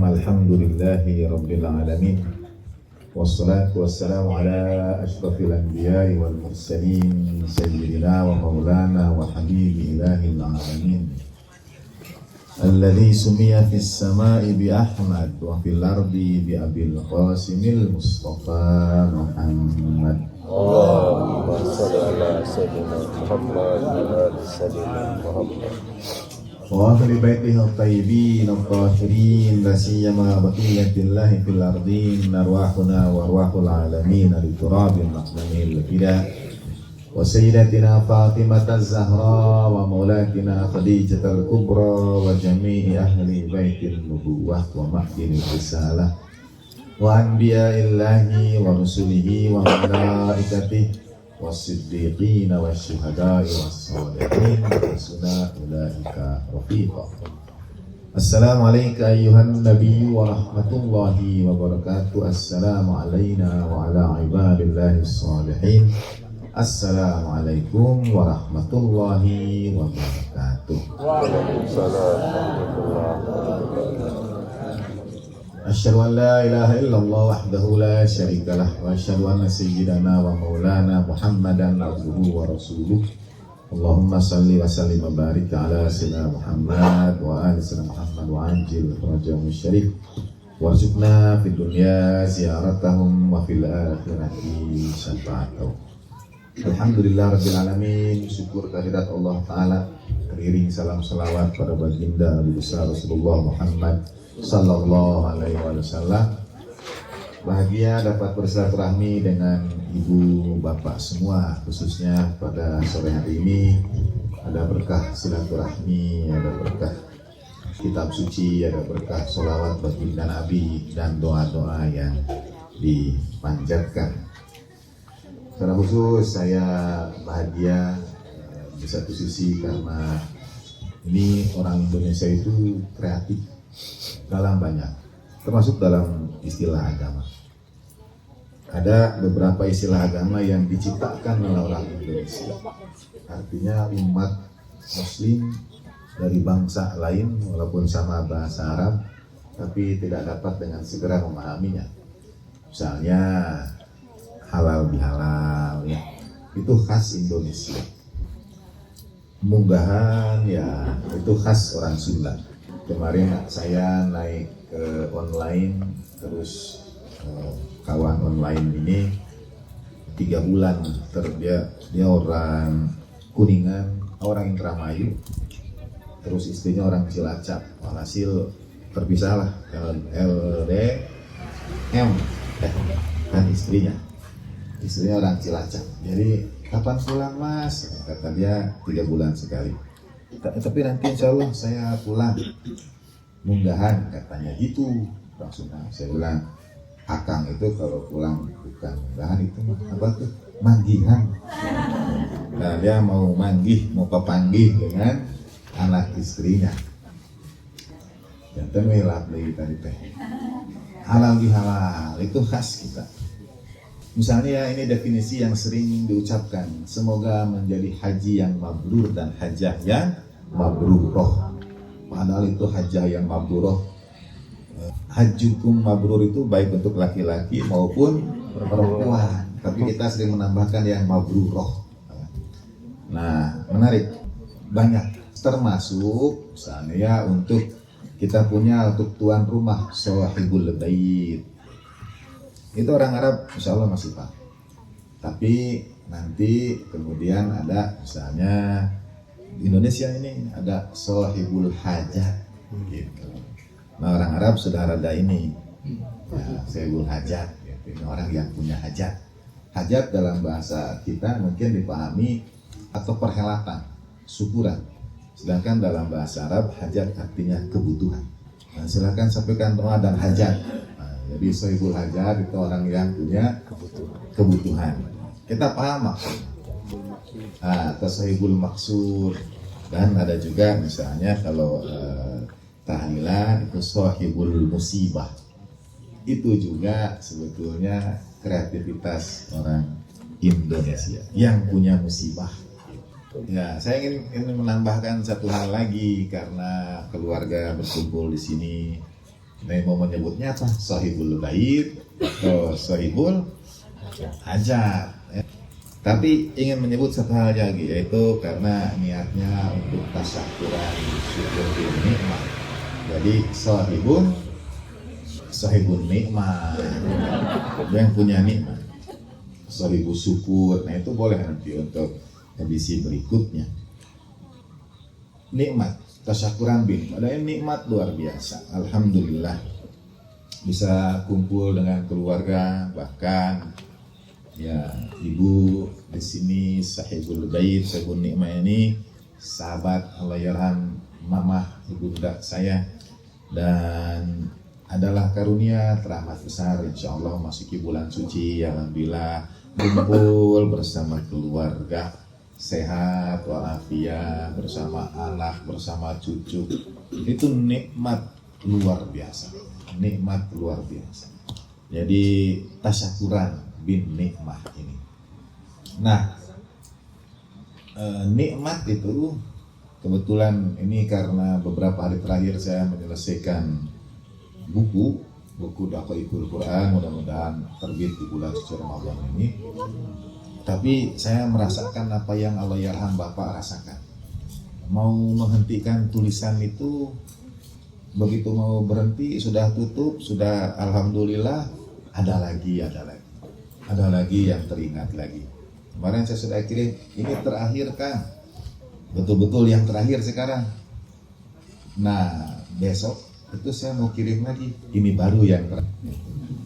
Alhamdulillahi Rabbil Alamin. Wassalatu wassalamu ala ashrafil anbiya'i wal mursalin Sayyidina wa maulana wa habibi ilahil alamin alladhi sumiya fis sama'i bi Ahmad wa fil ardi bi Abil Qasimil Mustafa Muhammad. Allahumma salli ala Sayyidina Muhammad wa ala Sayyidina Muhammad wa ahli baitihi at-tayyibin at-tahirin la siyama baqiyatillahi fil ardin arwahuna wa arwahul alamin li turabil maqdamil fida wa sayyidatina Fatimah az-Zahra wa maulatina Khadijah al-Kubra wa jami'i ahli baitin nubuwah wa mahdin risalah wa anbiya'illahi wa rusulihi wa malaikatihi والصديقين والشهداء والصالحين وحسن أولئك رفيقا. السلام عليك أيها النبي ورحمة الله وبركاته. السلام علينا وعلى عباد الله الصالحين. السلام عليكم ورحمة الله وبركاته. Waalaikumsalam warahmatullahi wabarakatuh. Asyhadu an la ilaha illallah wahdahu la syarika lah wa asyhadu anna sayyidana wa maulana Muhammadan abduhu wa rasuluh. Allahumma salli wa sallim wa barik ala sayyidina Muhammad wa ali sayyidina Muhammad wa anjil farajahum syarif warzuqna fid dunya ziyaratahum wa fil akhirati syafa'atuhum. Alhamdulillah rabbil alamin. Syukur kehadirat Allah taala, teriring salam salawat pada baginda Nabi besar Rasulullah Muhammad sallallahu alaihi wasallam. Bahagia dapat bersilaturahmi dengan ibu bapak semua, khususnya pada sore hari ini. Ada berkah silaturahmi, ada berkah kitab suci, ada berkah sholawat baginda Nabi dan doa-doa yang dipanjatkan. Secara khusus saya bahagia di satu sisi karena ini orang Indonesia itu kreatif dalam banyak, termasuk dalam istilah agama. Ada beberapa istilah agama yang diciptakan oleh orang Indonesia. Artinya umat Muslim dari bangsa lain walaupun sama bahasa Arab, tapi tidak dapat dengan segera memahaminya. Misalnya halal bihalal, ya, itu khas Indonesia. Munggahan, ya, itu khas orang Sunda. Kemarin saya naik ke online, terus kawan online ini 3 bulan dia orang Kuningan, orang Indramayu, terus istrinya orang Cilacap. Hasil terpisahlah LDM kan istrinya orang Cilacap. Jadi kapan pulang mas? Kata dia 3 bulan sekali. Tapi nanti insya Allah saya pulang. Munggahan katanya gitu. Langsung saya bilang, akang itu kalau pulang bukan munggahan, itu apa tuh? Manggihan. Nah dia mau manggih, mau kepanggih dengan anak istrinya. Jangan melap lagi tadi teh. Halal bihalal itu khas kita. Misalnya ini definisi yang sering diucapkan, semoga menjadi haji yang mabrur dan hajah yang mabruroh. Padahal itu hajah yang mabruroh. Hajukum mabrur itu baik untuk laki-laki maupun perempuan. Tapi kita sering menambahkan yang mabruroh. Nah menarik, banyak. Termasuk misalnya ya untuk kita punya untuk tuan rumah, sahibul bait. Itu orang Arab insya Allah masih paham. Tapi nanti kemudian ada misalnya di Indonesia ini ada sahibul hajat gitu. Nah orang Arab sudah rada ini ya, sahibul hajat gitu. Ini orang yang punya hajat. Hajat dalam bahasa kita mungkin dipahami atau perhelatan, syukuran. Sedangkan dalam bahasa Arab hajat artinya kebutuhan. Nah, silakan sampaikan doa dan hajat. Jadi sahibul hajat itu orang yang punya kebutuhan. Kita paham maksudnya. Atau sahibul maksud. Dan ada juga misalnya kalau tahlilan itu sahibul musibah. Itu juga sebetulnya kreativitas orang Indonesia yang punya musibah. Ya, saya ingin menambahkan satu hal lagi karena keluarga berkumpul di sini. Nah, mau menyebutnya apa? Sahibul bait atau sahibul hajat. Tapi ingin menyebut satu hal lagi, yaitu karena niatnya untuk tasyakuran syukur bil nikmah. Jadi sahibun nikmah, yang punya nikmat, sahibu syukur. Nah itu boleh nanti untuk edisi berikutnya. Nikmat tasyakuran bil, ada nikmat luar biasa. Alhamdulillah bisa kumpul dengan keluarga, bahkan ya ibu di sini sahibul bait, sahibul nikmah ini sahabat Allahyarham mamah ibunda saya, dan adalah karunia rahmat besar insyaallah masuki bulan suci. Alhamdulillah kumpul bersama keluarga sehat walafiat, bersama anak, bersama cucu, itu nikmat luar biasa, nikmat luar biasa. Jadi tasyakuran bin nikmah ini. Nah, nikmat itu kebetulan ini karena beberapa hari terakhir saya menyelesaikan buku Daqaiqul Quran, mudah-mudahan terbit di bulan suci Ramadan ini. Tapi saya merasakan apa yang Allahyarham Bapak rasakan. Mau menghentikan tulisan itu, begitu mau berhenti sudah tutup, sudah alhamdulillah ada lagi yang teringat lagi. Kemarin saya sudah kirim, ini terakhir kan, betul-betul yang terakhir sekarang. Nah besok itu saya mau kirim lagi, ini baru yang terakhir,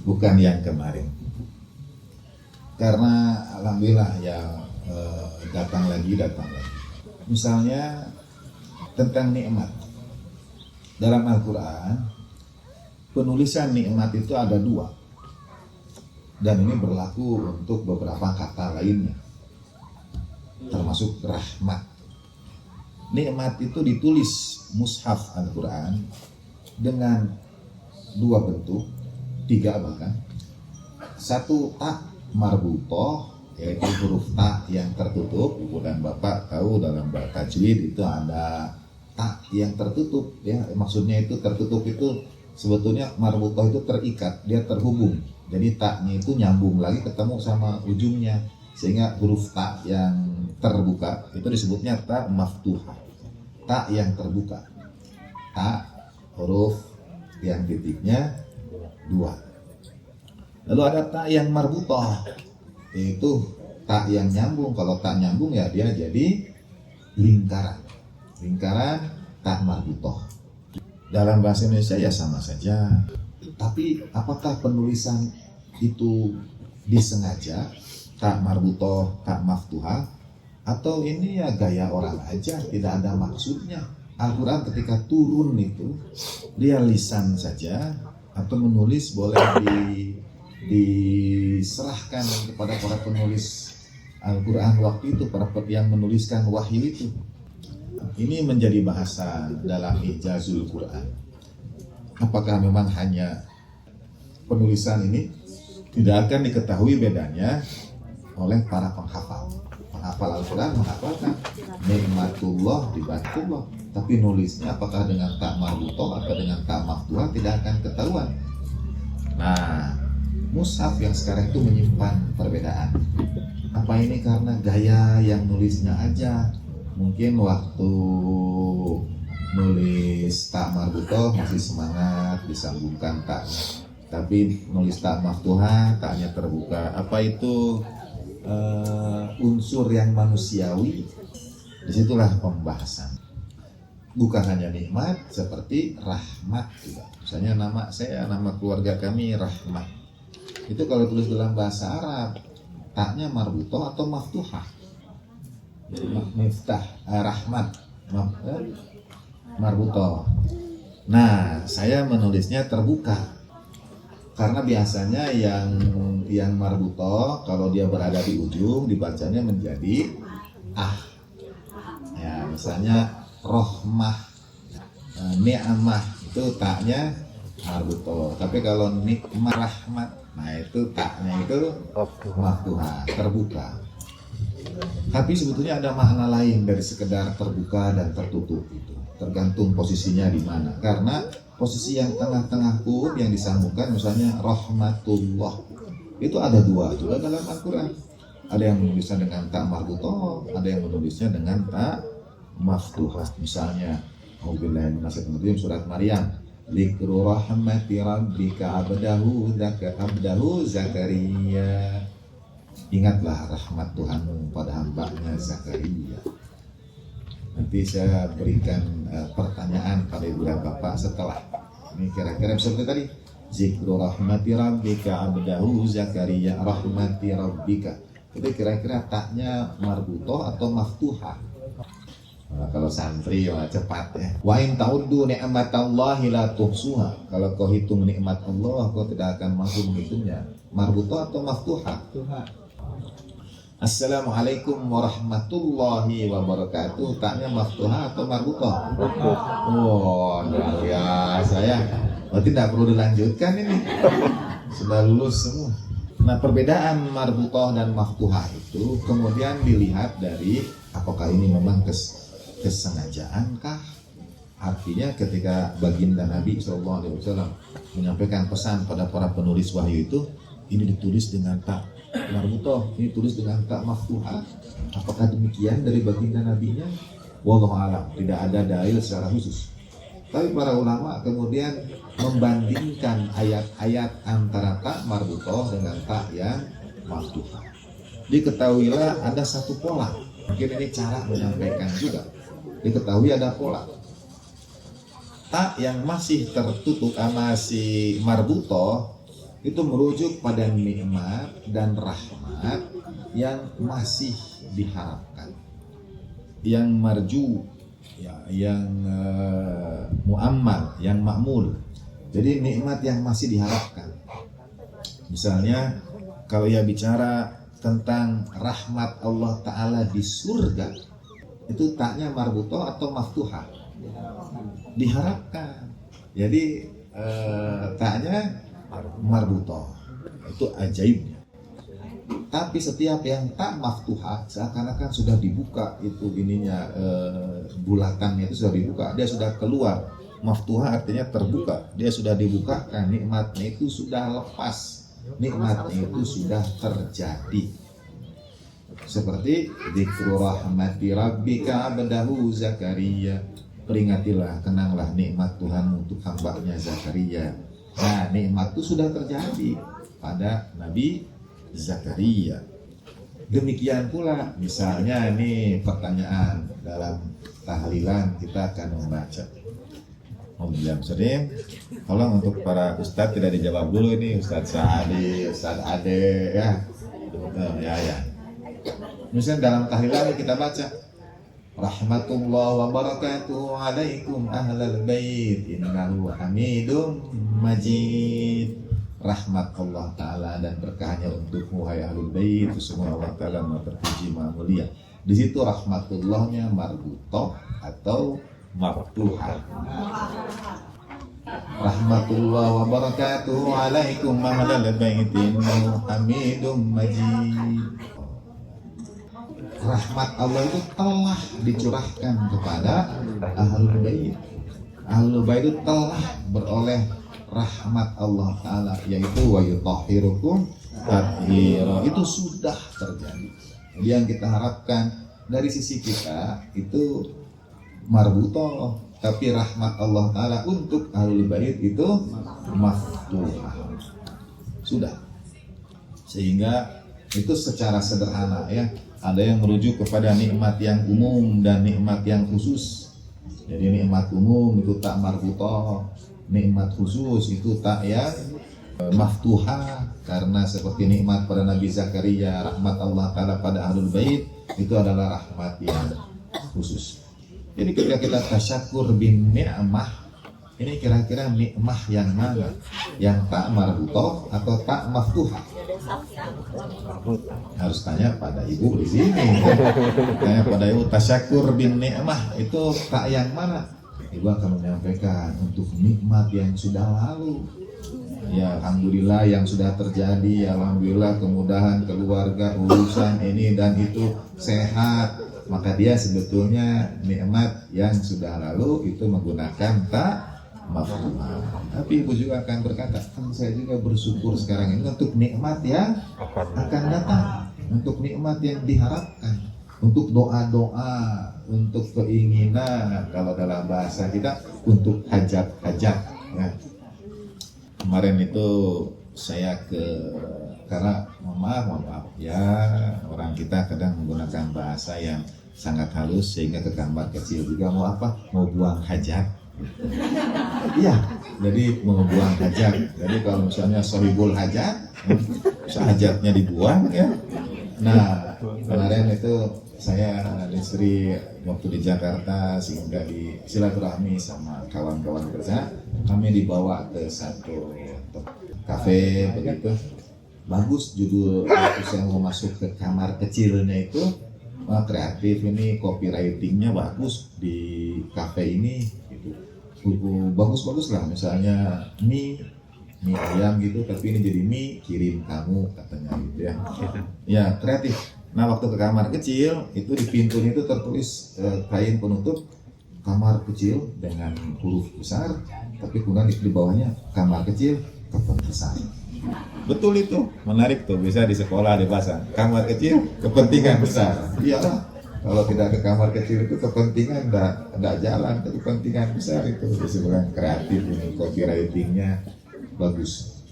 bukan yang kemarin. Karena alhamdulillah ya datang lagi. Misalnya tentang nikmat dalam Al-Quran, penulisan nikmat itu ada 2, dan ini berlaku untuk beberapa kata lainnya, termasuk rahmat. Nikmat itu ditulis mushaf Al-Quran dengan 2 bentuk, 3 bahkan. Satu tak marbutoh, yaitu huruf ta yang tertutup. Ibu dan Bapak tahu dalam bahasa tajwid itu ada ta yang tertutup, ya maksudnya itu tertutup itu sebetulnya marbutoh itu terikat, dia terhubung. Jadi taknya itu nyambung lagi ketemu sama ujungnya, sehingga huruf ta yang terbuka itu disebutnya ta maftuhah, ta yang terbuka. Ta huruf yang titiknya 2. Lalu ada ta yang marbutoh, yaitu ta yang nyambung. Kalau tak nyambung ya dia jadi lingkaran ta marbutoh. Dalam bahasa Indonesia ya sama saja. Tapi apakah penulisan itu disengaja, ta marbutoh, ta maftuhah, atau ini ya gaya orang aja, tidak ada maksudnya? Al-Quran ketika turun itu dia lisan saja, atau menulis boleh diserahkan kepada para penulis Al-Quran waktu itu, para yang menuliskan wahyu itu. Ini menjadi bahasa dalam Ijazul Quran. Apakah memang hanya penulisan ini? Tidak akan diketahui bedanya oleh para penghafal. Penghafal Al-Quran menghafalkan nikmatullah dibatullah, tapi nulisnya apakah dengan ta marbutoh atau dengan ta maftuhah tidak akan ketahuan. Nah, mushaf yang sekarang itu menyimpan perbedaan. Apa ini karena gaya yang nulisnya aja? Mungkin waktu nulis ta marbutoh masih semangat disambungkan taknya, tapi nulis ta maftuhah taknya terbuka. Apa itu unsur yang manusiawi? Disitulah pembahasan. Bukan hanya nikmat, seperti rahmat juga. Misalnya nama saya, nama keluarga kami Rahmat. Itu kalau tulis dalam bahasa Arab, taknya marbutoh atau maftuhah. Miftah, rahmat, marbutoh. Nah, saya menulisnya terbuka. Karena biasanya yang marbutoh kalau dia berada di ujung dibacanya menjadi ya, misalnya rohmah, ni'amah itu taknya marbutoh. Tapi kalau nikmah rahmat, nah itu taknya itu maftuhah, terbuka. Tapi sebetulnya ada makna lain dari sekedar terbuka dan tertutup itu. Tergantung posisinya di mana. Karena posisi yang tengah-tengah yang disambungkan, misalnya rahmatullah, itu ada dua juga dalam Al-Quran. Ada yang menulisnya dengan tak marbutoh, ada yang menulisnya dengan tak maftuhah. Misalnya Auzubillahi minasyaitonir rajim, surat Maryam, Dzikru rahmati rabbika abdahu Zakaria. Ingatlah rahmat Tuhanmu pada hambanya Zakaria. Nanti saya berikan pertanyaan pada ibu dan bapak setelah ini, kira-kira seperti tadi, Zikru rahmati rabbika abdahu Zakaria, rahmati rabbika, itu kira-kira taknya marbutoh atau maftuhah? Nah, kalau santri ya cepat ya. Wa in ta'uddu ni'matallahi la tuhsuha. Kalau kau hitung nikmat Allah, kau tidak akan mampu menghitungnya. Marbutoh atau maftuhah? Assalamualaikum warahmatullahi wabarakatuh. Taknya maftuhah atau marbutoh? Oh, luar biasa ya. Berarti tidak perlu dilanjutkan ini. Sudah lulus semua. Nah, perbedaan marbutoh dan maftuhah itu kemudian dilihat dari apakah ini memang kesengajaankah? Artinya ketika baginda Nabi SAW menyampaikan pesan pada para penulis wahyu itu, ini ditulis dengan tak marbutoh, ini tulis dengan tak maftuhah. Apakah demikian dari baginda nabinya? Wallahu a'lam, tidak ada dalil secara khusus. Tapi para ulama kemudian membandingkan ayat-ayat antara tak marbutoh dengan tak yang maftuhah. Diketahuilah ada satu pola. Mungkin ini cara menyampaikan juga. Diketahui ada pola. Tak yang masih tertutup, masih marbutoh, itu merujuk pada nikmat dan rahmat yang masih diharapkan, yang marju, ya, yang muammal, yang ma'mul. Jadi nikmat yang masih diharapkan. Misalnya kalau ia bicara tentang rahmat Allah Ta'ala di surga, itu taknya marbutoh atau maftuhah? Diharapkan. Jadi taknya marbutoh, itu ajaibnya. Tapi setiap yang tak maftuhah seakan-akan sudah dibuka itu ininya, bulatannya itu sudah dibuka, dia sudah keluar. Maftuhah artinya terbuka, dia sudah dibukakan, nikmatnya itu sudah lepas, nikmatnya itu sudah terjadi. Seperti dzikru rahmati rabbika abdahu Zakaria, peringatilah, kenanglah nikmat Tuhan untuk hambanya Zakaria. Nah, nikmat itu sudah terjadi pada Nabi Zakaria. Demikian pula, misalnya ini pertanyaan dalam tahlilan, kita akan membaca. Bismillahirrahmanirrahim. Tolong untuk para ustadz tidak dijawab dulu ini, Ustadz Sa'adi, Ustadz Ade, ya. Ya. Misalnya dalam tahlilan kita baca, rahmatullah wa barakatuhu alaikum ahlal bait innahu hamidum majid. Rahmat Allah Ta'ala dan berkahnya untukmu hai ahlul bait, semua Allah Ta'ala maha terpuji maha mulia. Di situ rahmatullahnya marbutoh atau maftuhah. Rahmatullah wa barakatuhu alaikum ahlal bait innahu hamidum majid. Rahmat Allah itu telah dicurahkan kepada ahlul bait. Ahlul bait itu telah beroleh rahmat Allah Ta'ala, yaitu wa yutahhirukum tathira. Itu sudah terjadi. Jadi yang kita harapkan dari sisi kita itu marbutoh, tapi rahmat Allah Ta'ala untuk ahlul bait itu maftuhah. Sudah. Sehingga itu secara sederhana ya. Ada yang merujuk kepada nikmat yang umum dan nikmat yang khusus. Jadi nikmat umum itu tak marbutoh, nikmat khusus itu tak yang maftuhah. Karena seperti nikmat pada Nabi Zakaria, rahmat Allah Ta'ala pada ahlul bait itu adalah rahmat yang khusus. Jadi ketika kita tasyakur bin ni'mah, ini kira-kira nikmah yang mana? Yang tak marbutoh atau tak maftuhah? Harus tanya pada ibu di sini. Tanya pada ibu, tasyakur bin ni'mah itu tak yang mana? Ibu akan menyampaikan untuk nikmat yang sudah lalu. Ya, alhamdulillah yang sudah terjadi, alhamdulillah kemudahan keluarga, urusan ini dan itu sehat. Maka dia sebetulnya nikmat yang sudah lalu itu menggunakan tak maftuha. Tapi ibu juga akan berkata, kan saya juga bersyukur sekarang ini untuk nikmat yang akan datang, untuk nikmat yang diharapkan, untuk doa-doa, untuk keinginan, kalau dalam bahasa kita untuk hajat-hajat. Nah, kemarin itu saya karena mohon maaf ya, orang kita kadang menggunakan bahasa yang sangat halus sehingga ke kamar kecil juga mau apa? Mau buang hajat. Iya, jadi mau buang hajat. Jadi kalau misalnya sahibul hajat, hajatnya dibuang ya. Nah, kemarin itu saya dan istri waktu di Jakarta sehingga di silaturahmi sama kawan-kawan kerja, kami dibawa ke satu kafe begitu. Bagus judul waktu saya mau masuk ke kamar kecilnya itu kreatif, ini copywritingnya bagus di kafe ini gitu. Bagus-bagus lah, misalnya mie ayam gitu, tapi ini jadi mie kirim kamu katanya gitu ya. Ya kreatif. Nah waktu ke kamar kecil itu di pintunya itu tertulis kain penutup kamar kecil dengan huruf besar, tapi kemudian di bawahnya kamar kecil kepentingan besar. Betul itu, menarik tuh, bisa di sekolah dipasang kamar kecil kepentingan besar. Iyalah, kalau tidak ke kamar kecil itu kepentingan enggak jalan, kepentingan besar itu disebutkan kreatif ini, copywritingnya bagus.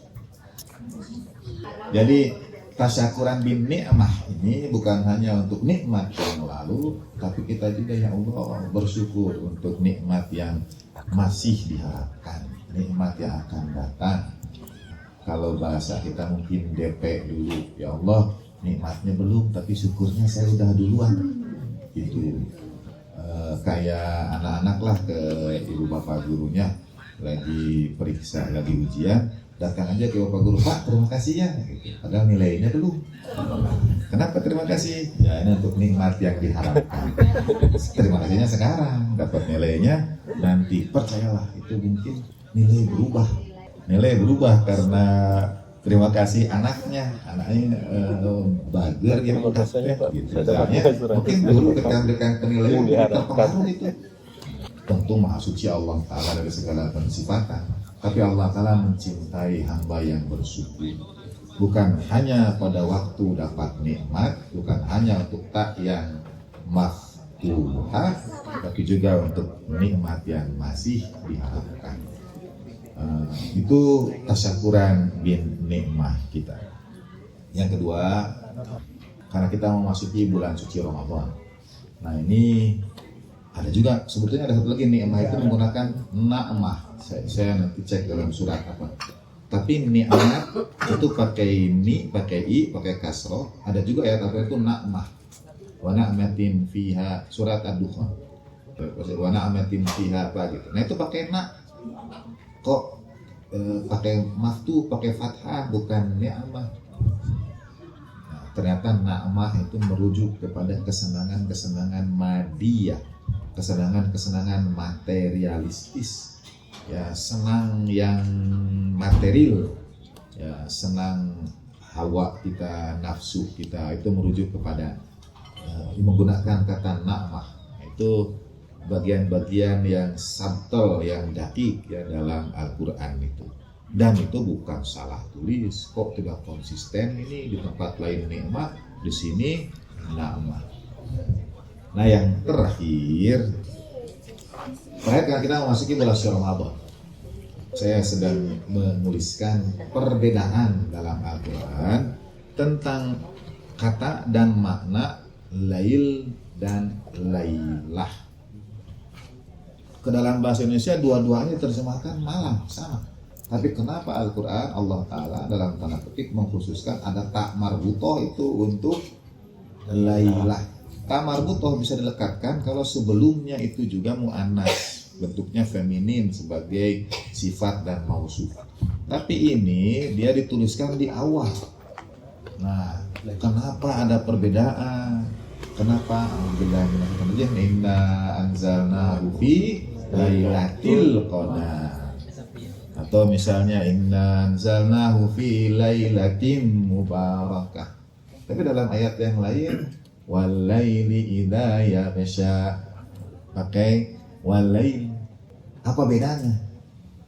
Jadi tasyakuran bin ni'mah ini bukan hanya untuk nikmat yang lalu, tapi kita juga ya Allah bersyukur untuk nikmat yang masih diharapkan, nikmat yang akan datang. Kalau bahasa kita mungkin DP dulu, ya Allah nikmatnya belum, tapi syukurnya saya udah duluan. Gitu. Kayak anak-anak lah ke ibu bapak gurunya lagi periksa, lagi ujian, datang aja ke bapak guru, Pak terima kasih ya, gitu. Padahal nilainya belum. Kenapa terima kasih? Ya ini untuk nikmat yang diharapkan. Terima kasihnya sekarang, dapat nilainya nanti, percayalah itu mungkin nilai berubah karena terima kasih anaknya bager gitu, mungkin dulu rekan-rekan penilaian terpengaruh itu. Tentu maha suci Allah Ta'ala dari segala pensifatan, tapi Allah Ta'ala mencintai hamba yang bersyukur, bukan hanya pada waktu dapat nikmat, bukan hanya untuk tak yang maftuhah, tapi juga untuk nikmat yang masih diharapkan. Itu tasyakuran bin nikmah kita. Yang kedua, karena kita memasuki bulan suci Ramadan. Nah ini ada juga, sebetulnya ada satu lagi nikmah itu menggunakan na'mah. Saya nanti cek dalam surat apa. Tapi nikmat itu pakai ni, pakai i, pakai kasroh. Ada juga ayat apa itu na'mah. Wa na'matin fiha, surat ad-dukhan. Wa na'matin fiha apa gitu. Nah itu pakai na. Kok pakai maftu, pakai fathah, bukan ni'mah. Nah, ternyata na'mah itu merujuk kepada kesenangan-kesenangan madiyah, kesenangan-kesenangan materialistis. Ya, senang yang material, ya senang hawa kita, nafsu kita, itu merujuk kepada menggunakan kata na'mah. Itu bagian-bagian yang subtle, yang dakik ya dalam Al-Quran itu. Dan itu bukan salah tulis, kok tidak konsisten ini, di tempat lain nikmat, di sini na'mah. Nah yang terakhir, karena kita memasuki bulan Ramadan, saya sedang menuliskan perbedaan dalam Al-Quran tentang kata dan makna lail dan lailah. Ke dalam bahasa Indonesia dua-duanya terjemahkan malam, sama. Tapi kenapa Al-Quran Allah Ta'ala dalam tanda petik mengkhususkan ada tak marbutoh itu untuk lailah. Tak marbutoh bisa dilekatkan kalau sebelumnya itu juga mu'annas, bentuknya feminin sebagai sifat dan mausuf. Tapi ini dia dituliskan di awal. Nah, kenapa ada perbedaan? Kenapa? Inna anzalnahu fi lailatul qadar. Atau misalnya inna anzalnahu fi lailatin mubarakah. Tapi dalam ayat yang lain wal laili idza yaghsha pakai wal lail. Apa bedanya?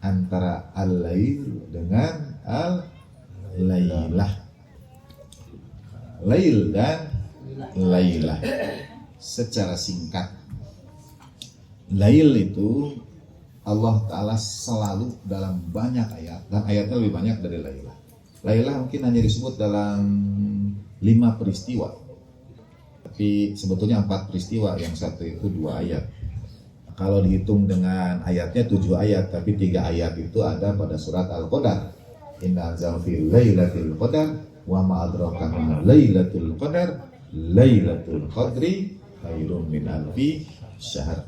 antara al-lail dengan al-lailah. Lail dan lailah secara singkat. Lail itu Allah Ta'ala selalu dalam banyak ayat, dan ayatnya lebih banyak dari lailah. Lailah mungkin hanya disebut dalam 5 peristiwa, tapi sebetulnya 4 peristiwa, yang satu itu 2 ayat. Kalau dihitung dengan ayatnya 7 ayat, tapi 3 ayat itu ada pada surat Al-Qadar. Inna anzalnahu fi lailatul qadar wa ma adraka ma lailatul qadar lailatul qadri khairum min alfi syahr.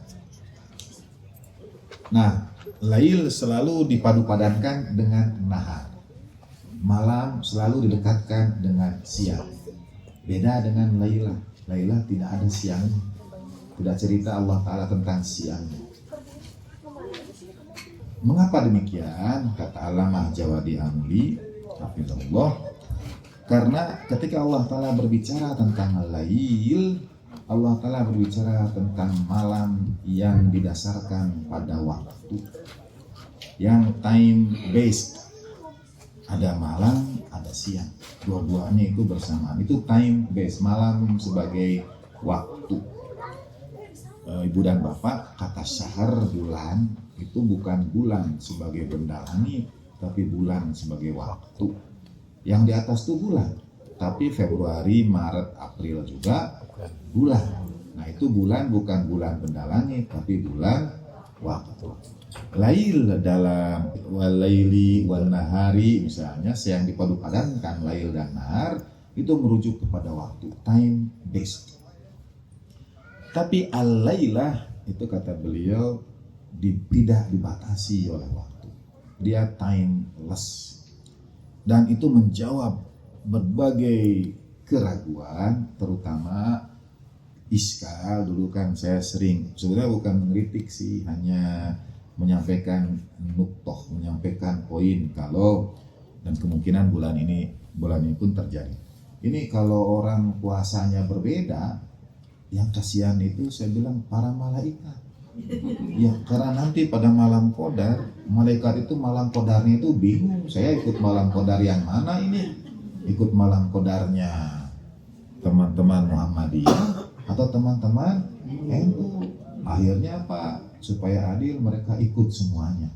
Nah, lail selalu dipadu-padankan dengan nahar. Malam selalu didekatkan dengan siang. Beda dengan lailah. Lailah tidak ada siangnya. Tidak cerita Allah Ta'ala tentang siangnya. Mengapa demikian? Kata Allamah Jawadi Amli, hafizahullah, karena ketika Allah Ta'ala berbicara tentang lail, Allah Ta'ala berbicara tentang malam yang didasarkan pada waktu, yang time based. Ada malam, ada siang, dua-duanya itu bersamaan. Itu time based, malam sebagai waktu. Ibu dan bapak, kata syahr bulan itu bukan bulan sebagai benda langit, tapi bulan sebagai waktu. Yang di atas itu bulan, tapi Februari, Maret, April juga bulan. Nah itu bulan bukan bulan benda langit, tapi bulan waktu. Lail dalam walaili wan nahari misalnya, yang dipadu-padankan lail dan nahar itu merujuk kepada waktu, time based. Tapi al-lailah itu kata beliau tidak dibatasi oleh waktu, dia timeless. Dan itu menjawab berbagai keraguan, terutama iskal. Dulu kan saya sering, sebenarnya bukan mengkritik sih, hanya menyampaikan nuktoh, menyampaikan poin kalau, dan kemungkinan bulan ini pun terjadi. Ini kalau orang puasanya berbeda, yang kasihan itu saya bilang para malaikat. Ya, karena nanti pada malam qadar, malaikat itu malam qadarnya itu bingung. Saya ikut malam qadar yang mana ini? Ikut malam qadarnya teman-teman Muhammadiyah atau teman-teman NU? Akhirnya apa? Supaya adil mereka ikut semuanya.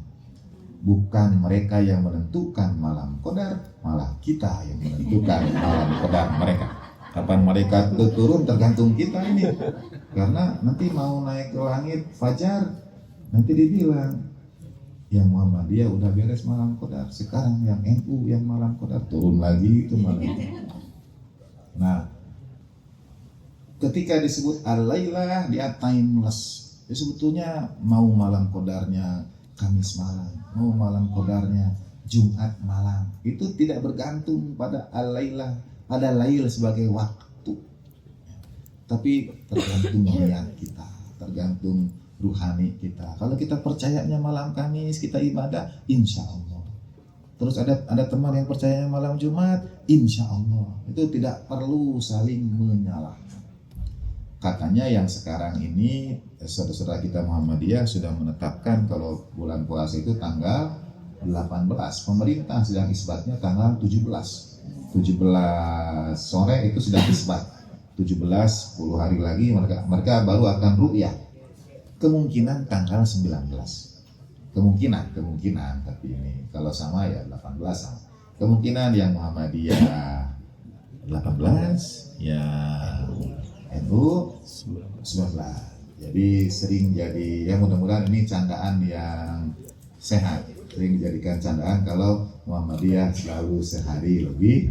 Bukan mereka yang menentukan malam qadar, malah kita yang menentukan malam qadar mereka. Kapan malaikat itu turun tergantung kita ini. Karena nanti mau naik ke langit fajar, nanti dibilang yang Muhammadiyah udah beres malam qadar, sekarang yang NU yang malam qadar turun lagi itu malam. Nah, ketika disebut al-lailah dia timeless. Ya, sebetulnya mau malam qadarnya Kamis malam, mau malam qadarnya Jumat malam, itu tidak bergantung pada al-lailah. Ada lail sebagai waktu, tapi tergantung niat kita, tergantung ruhani kita. Kalau kita percayanya malam Kamis kita ibadah, insya Allah. Terus ada teman yang percayanya malam Jumat, insya Allah. Itu tidak perlu saling menyalahkan. Katanya yang sekarang ini saudara-saudara kita Muhammadiyah sudah menetapkan kalau bulan puasa itu tanggal 18. Pemerintah sedang isbatnya tanggal 17 sore itu sudah isbat. 17 10 hari lagi mereka baru akan ru'yah. Kemungkinan tanggal 19. Kemungkinan tapi ini kalau sama ya 18 sama. Kemungkinan yang Muhammadiyah 18, yang NU 19. Jadi sering jadi, ya mudah-mudahan ini candaan yang sehat. Sering dijadikan candaan kalau Muhammadiyah selalu sehari lebih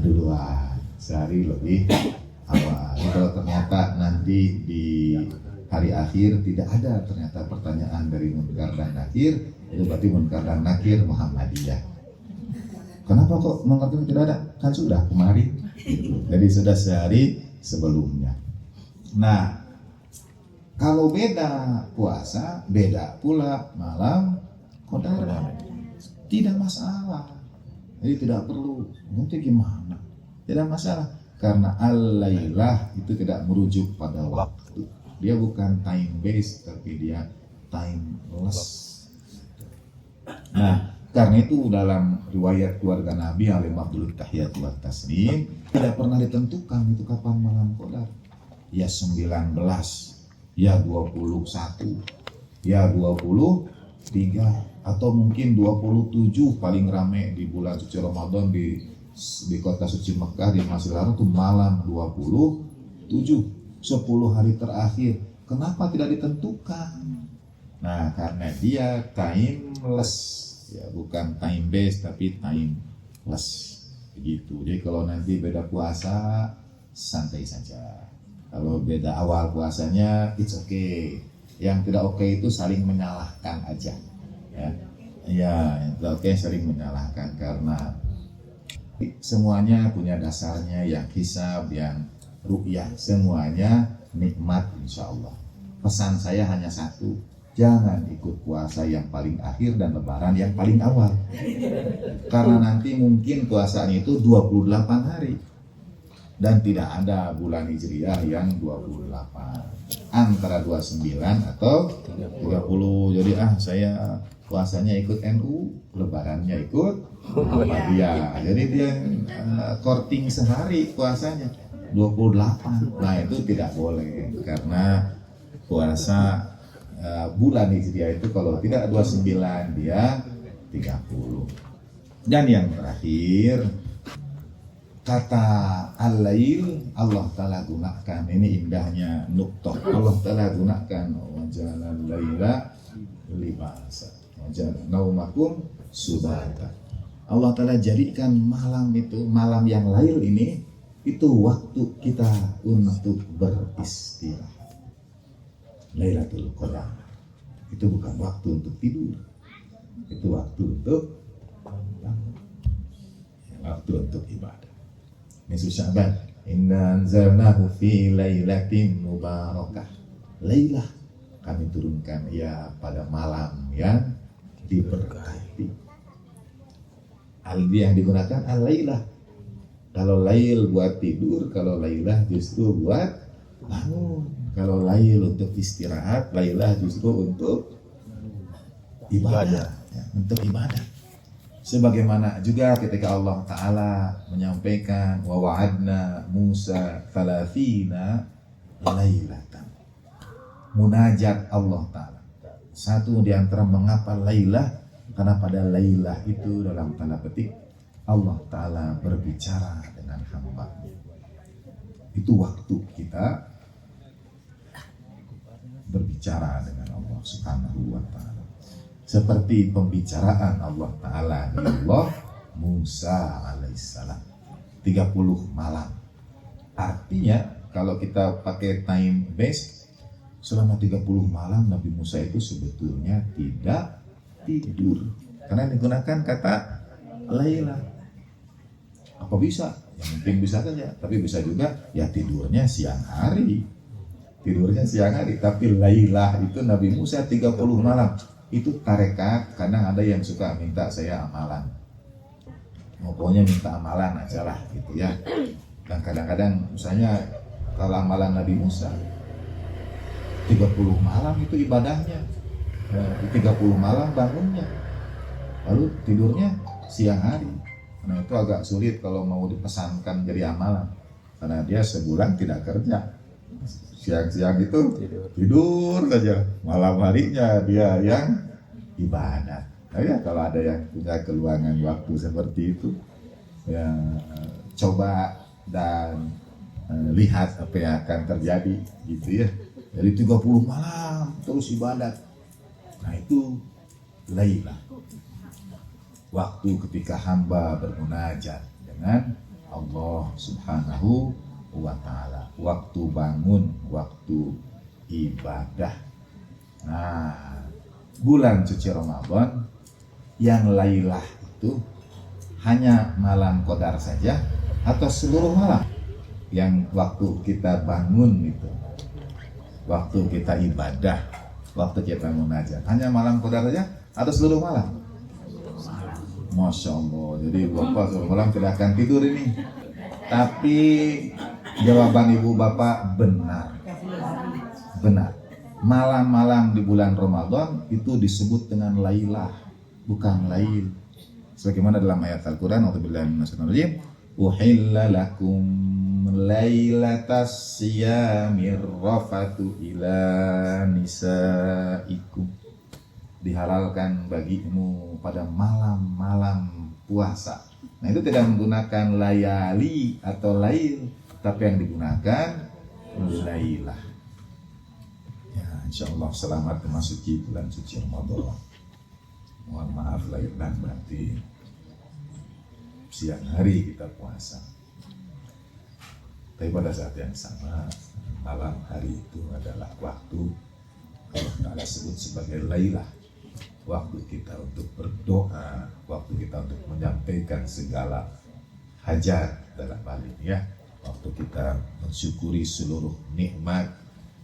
duluan, sehari lebih awal. Kalau ternyata nanti di hari akhir tidak ada ternyata pertanyaan dari Munkar dan Nakir, itu berarti Munkar dan Nakir Muhammadiyah. Kenapa kok Munkar dan Nakir tidak ada? Kan sudah kemarin. Jadi sudah sehari sebelumnya. Nah, kalau beda puasa, beda pula malam qadar. Tidak masalah. Jadi tidak perlu, nanti gimana? Tidak masalah. Karena al-lailah itu tidak merujuk pada waktu. Dia bukan time based, tapi dia timeless. Nah, karena itu dalam riwayat keluarga Nabi alaihi afdhalut tahiyat wa taslim tidak pernah ditentukan itu kapan malam qadar. Ya 19, ya 21, ya 23 atau mungkin 27 paling rame di bulan suci Ramadan di kota suci Mekah di Masjidil Haram itu malam 27, 10 hari terakhir. Kenapa tidak ditentukan? Nah, karena dia timeless, ya bukan time based tapi timeless begitu. Jadi kalau nanti beda puasa santai saja. Kalau beda awal puasanya it's okay. Yang tidak oke itu saling menyalahkan aja. Ya, yang tidak oke saling menyalahkan karena semuanya punya dasarnya yang hisab, yang ru'yah, semuanya nikmat insya Allah. Pesan saya hanya satu, jangan ikut puasa yang paling akhir dan lebaran yang paling awal. Karena nanti mungkin puasanya itu 28 hari. Dan tidak ada bulan Hijriah yang 28. Antara 29 atau 30. Jadi saya puasanya ikut NU, lebarannya ikut Muhammadiyah. Jadi dia korting sehari puasanya 28. Nah itu tidak boleh karena puasa bulan Hijriah itu kalau tidak 29 dia 30. Dan yang terakhir kata al-lail Allah Ta'ala gunakan, ini indahnya nuktah, Allah Ta'ala gunakan wajalal laila libasa wajalal naumakum subata. Allah Ta'ala jadikan malam itu, malam yang lail ini itu waktu kita untuk beristirahat. Lailatul Qadar itu bukan waktu untuk tidur, itu waktu untuk ibadah. Ini Sya'ban. Inna anzalnahu fi lailatin mubarakah. Lailah kami turunkan ya pada malam yang diberkati. Al yang digunakan al-lailah. Kalau lail buat tidur, kalau lailah justru buat bangun. Kalau lail untuk istirahat, lailah justru untuk ibadah. Ya, untuk ibadah. Sebagaimana juga ketika Allah Ta'ala menyampaikan wa wa'adna Musa 30 lailatan. Munajat Allah Ta'ala. Satu di antara mengapa lailah, karena pada lailah itu dalam tanda petik Allah Ta'ala berbicara dengan hamba-Nya. Itu waktu kita berbicara dengan Allah Subhanahu wa Ta'ala. Seperti pembicaraan Allah Ta'ala di Allah Musa alaihissalam 30 malam. Artinya kalau kita pakai time base, selama 30 malam Nabi Musa itu sebetulnya tidak tidur. Karena digunakan kata Laila. Apa bisa? Yang penting bisa saja. Tapi bisa juga ya tidurnya siang hari. Tidurnya siang hari. Tapi Lailah itu Nabi Musa 30 malam. Itu tarekat, kadang ada yang suka minta saya amalan. Pokoknya minta amalan aja lah gitu ya. Dan kadang-kadang misalnya kalau amalan Nabi Musa 30 malam itu ibadahnya, 30 malam bangunnya, lalu tidurnya siang hari. Nah itu agak sulit kalau mau dipesankan jadi amalan, karena dia sebulan tidak kerja. Siang-siang itu tidur saja, malam harinya dia yang ibadat. Nah ya kalau ada yang punya keluangan waktu seperti itu, ya coba dan lihat apa yang akan terjadi gitu ya. Dari 30 malam terus ibadat. Nah itu Lailah. Waktu ketika hamba bermunajat dengan Allah Subhanahu wa Ta'ala. Waktu bangun, waktu ibadah. Nah, bulan suci Ramadan yang Lailah itu hanya malam Qadar saja atau seluruh malam yang waktu kita bangun itu, waktu kita ibadah, waktu kita munajat, hanya malam Qadar saja atau seluruh malam? Masya Allah, jadi Bapak seluruh malam tidak akan tidur ini. Tapi jawaban Ibu Bapak benar. Benar. Malam-malam di bulan Ramadan itu disebut dengan Lailah. bukan lail. Sebagaimana dalam ayat Al-Quran, A'udzubillahi minasyaitonir rajim, uhilla lakum lailatas siyamir rafatu ila nisaikum. Dihalalkan bagimu pada malam-malam puasa. Nah, itu tidak menggunakan layali atau lail, tapi yang digunakan lailah. Ya, insyaallah selamat memasuki bulan suci Ramadan. Mohon maaf lahir dan batin. Siang hari kita puasa. Tapi pada saat yang sama, malam hari itu adalah waktu Allah Ta'ala sebut sebagai lailah. Waktu kita untuk berdoa, waktu kita untuk menyampaikan segala hajat dalam hal ini ya. Waktu kita mensyukuri seluruh nikmat.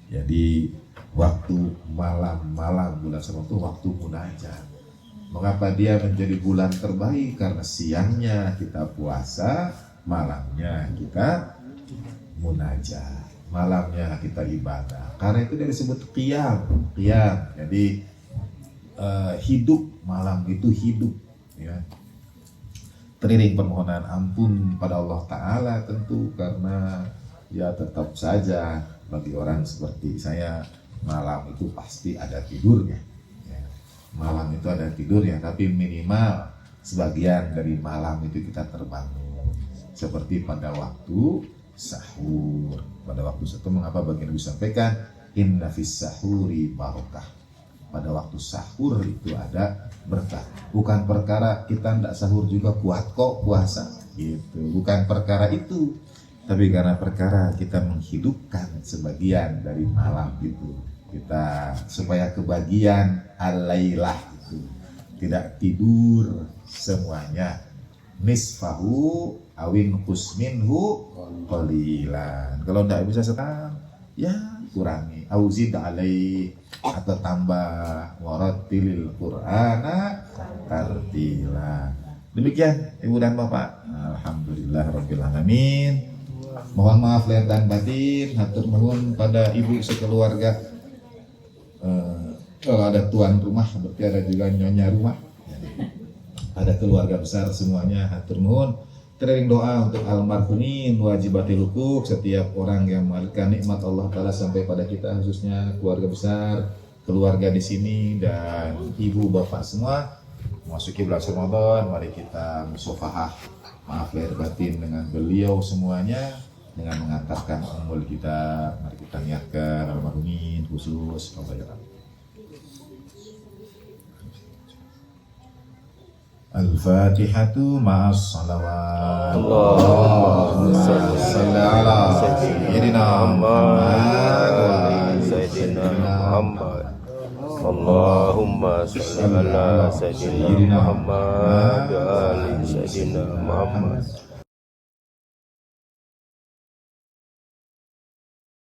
Jadi waktu malam-malam bulan Ramadan itu waktu munajat. Mengapa dia menjadi bulan terbaik? Karena siangnya kita puasa, malamnya kita munajat, malamnya kita ibadah. Karena itu dia disebut qiyam. Jadi hidup, malam itu hidup ya. Teriring permohonan ampun pada Allah Ta'ala tentu, karena ya tetap saja bagi orang seperti saya malam itu pasti ada tidurnya ya. Malam itu ada tidurnya, tapi minimal sebagian dari malam itu kita terbangun. Seperti pada waktu sahur. Pada waktu sahur, mengapa bagian Nabi sampaikan inna fis sahuri barokah. Pada waktu sahur itu ada berkah. Bukan perkara kita tidak sahur juga kuat kok puasa gitu. Bukan perkara itu, tapi karena perkara kita menghidupkan sebagian dari malam itu. Kita supaya kebagian al-lailah itu tidak tidur semuanya. Nisfahu awin kusminhu qalilan. Kalau tidak bisa sekarang ya kurangi. Auzid alai atau tambah warattilil Qur'ana tartila. Demikian Ibu dan Bapak. Alhamdulillah rabbil alamin. Mohon maaf lahir dan batin, hatur nuhun pada ibu sekeluarga. Kalau ada tuan rumah berarti ada juga nyonya rumah. Ada keluarga besar semuanya, hatur nuhun. Teriring doa untuk almarhumin wajibatil hukuk, setiap orang yang mengalirkan nikmat Allah Ta'ala sampai pada kita, khususnya keluarga besar, keluarga di sini dan ibu bapak semua. Memasuki bulan Ramadan, mari kita musafahah, maaf lahir batin dengan beliau semuanya, dengan mengantarkan umul kita. Mari kita niatkan almarhumin khusus pembayaran. Al-Fatihatu ma'as salawat. Allahumma salli ala Sayyidina Muhammad wa ali Sayyidina Muhammad. Allahumma salli ala Sayyidina Muhammad wa ali Sayyidina Muhammad.